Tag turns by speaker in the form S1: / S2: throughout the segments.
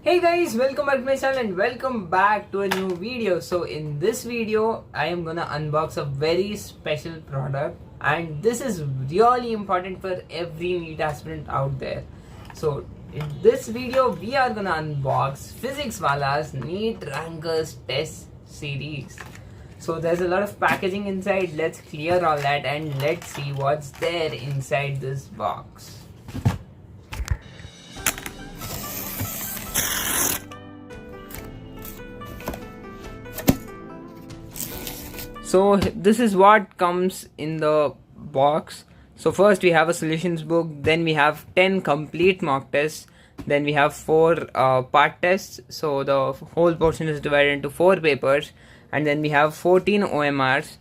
S1: Hey guys, welcome back to my channel and welcome back to a new video. So in this video I am gonna unbox a very special product, and this is really important for every NEET aspirant out there. So in this video we are gonna unbox Physics Wallah's NEET Rankers Test Series. So there's a lot of packaging inside. Let's clear all that and let's see what's there inside this box. So this is what comes in the box. So first we have a solutions book, then we have 10 complete mock tests, then we have 4 part tests. So the whole portion is divided into 4 papers, and then we have 14 OMRs.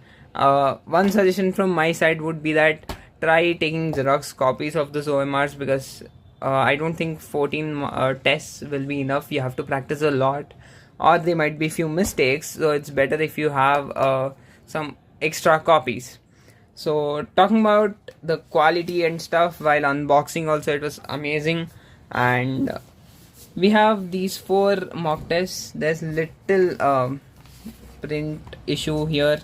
S1: One suggestion from my side would be that try taking Xerox copies of those OMRs, because I don't think 14 tests will be enough. You have to practice a lot, or there might be few mistakes, so it's better if you have some extra copies. So talking about the quality and stuff while unboxing, also it was amazing. And we have these 4 mock tests. There's little print issue here.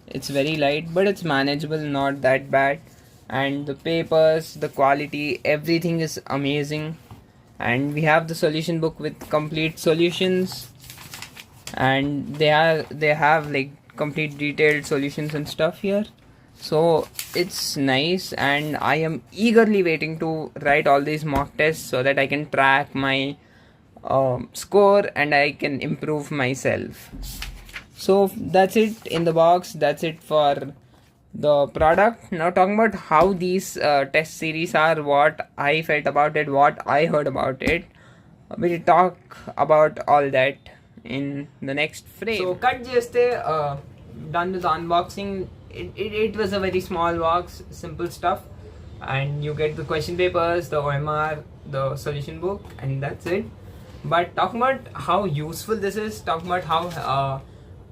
S1: It's very light, but it's manageable, not that bad. And the papers, the quality, everything is amazing. And we have the solution book with complete solutions, and they have like complete detailed solutions and stuff here. So it's nice, and I am eagerly waiting to write all these mock tests so that I can track my score and I can improve myself. So that's it in the box. That's it for the product. Now talking about how these test series are, what I felt about it, what I heard about it. We'll talk about all that in the next frame. So cut just done with the unboxing. It was a very small box, simple stuff, and you get the question papers, the OMR, the solution book, and that's it. But talking about how useful this is, talking about how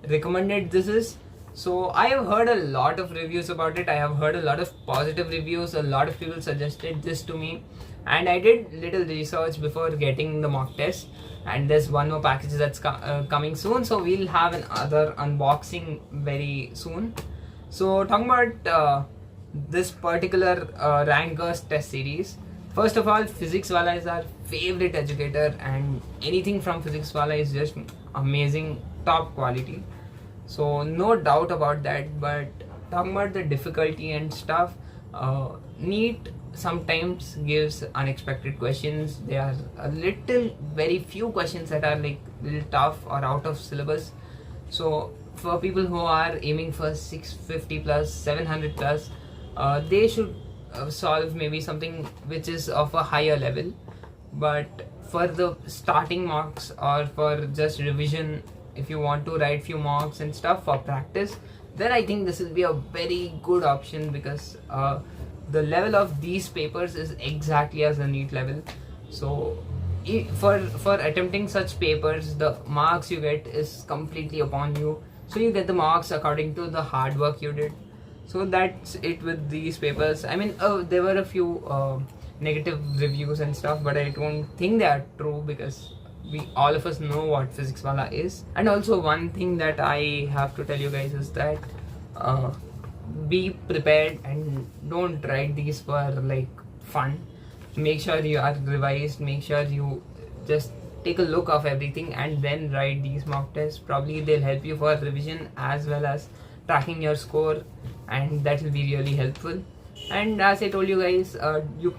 S1: recommended this is. So I have heard a lot of reviews about it. I have heard a lot of positive reviews. A lot of people suggested this to me, and I did little research before getting the mock test. And there's one more package that's coming soon, so we'll have another unboxing very soon. So talking about this particular Rankers test series, first of all, Physics Wallah is our favorite educator, and anything from Physics Wallah is just amazing, top quality. So no doubt about that. But talking about the difficulty and stuff, NEET sometimes gives unexpected questions. There are very few questions that are like little tough or out of syllabus. So for people who are aiming for 650 plus, 700 plus, they should solve maybe something which is of a higher level. But for the starting mocks or for just revision, if you want to write few mocks and stuff for practice, then I think this will be a very good option, because the level of these papers is exactly as the NEET level. So for attempting such papers, the marks you get is completely upon you. So you get the marks according to the hard work you did. So that's it with these papers. I mean, there were a few negative reviews and stuff, but I don't think they are true, because all of us know what Physics Wallah is. And also one thing that I have to tell you guys is that be prepared and don't write these for like fun. Make sure you are revised, make sure you just take a look of everything and then write these mock tests. Probably they'll help you for revision as well as tracking your score, and that will be really helpful. And as I told you guys, you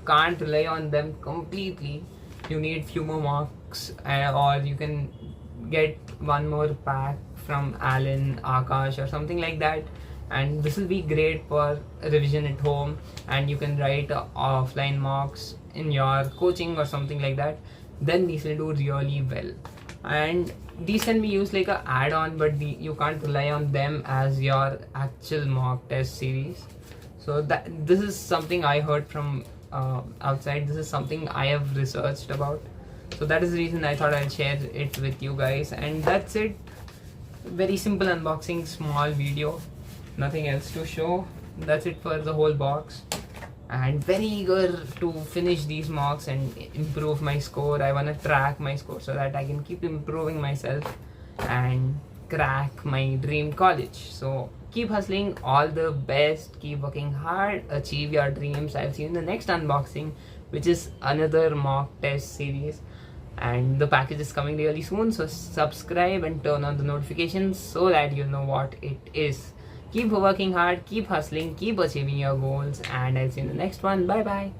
S1: can't rely on them completely. You need few more marks, or you can get one more pack from Alan, Akash or something like that, and this will be great for revision at home. And you can write offline mocks in your coaching or something like that. Then these will do really well, and these can be used like a add-on, but you can't rely on them as your actual mock test series. So this is something I heard from outside. This is something I have researched about, so that is the reason I thought I'll share it with you guys. And that's it. Very simple unboxing, small video, nothing else to show. That's it for the whole box. and very eager to finish these mocks and improve my score. I want to track my score so that I can keep improving myself and crack my dream college. So keep hustling, all the best, keep working hard, achieve your dreams. I'll see you in the next unboxing, which is another mock test series, and the package is coming really soon. So subscribe and turn on the notifications so that you know what it is. Keep working hard, keep hustling, keep achieving your goals, and I'll see you in the next one. Bye bye.